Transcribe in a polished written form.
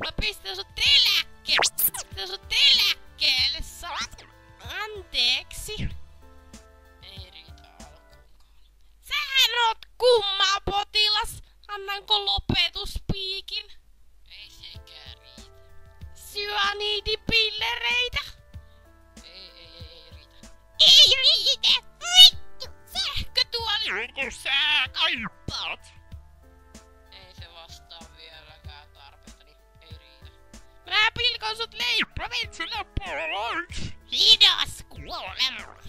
Mä pistän sut eläkkeelle, anteeksi. Ei riitä alkuunkaan. Sähän oot kummaa potilas. Annanko lopetuspiikin? Ei sekään riitä. Syaniidipillereitä? Ei riitä. Ei riitä! Vittu! Sähkötuoli! Onko sä kaipaat? Ei se vastaa vieläkään tarpeitani. Ei riitä. Mä pilkon sut leiprovitsillä pois! Hidas kuolema!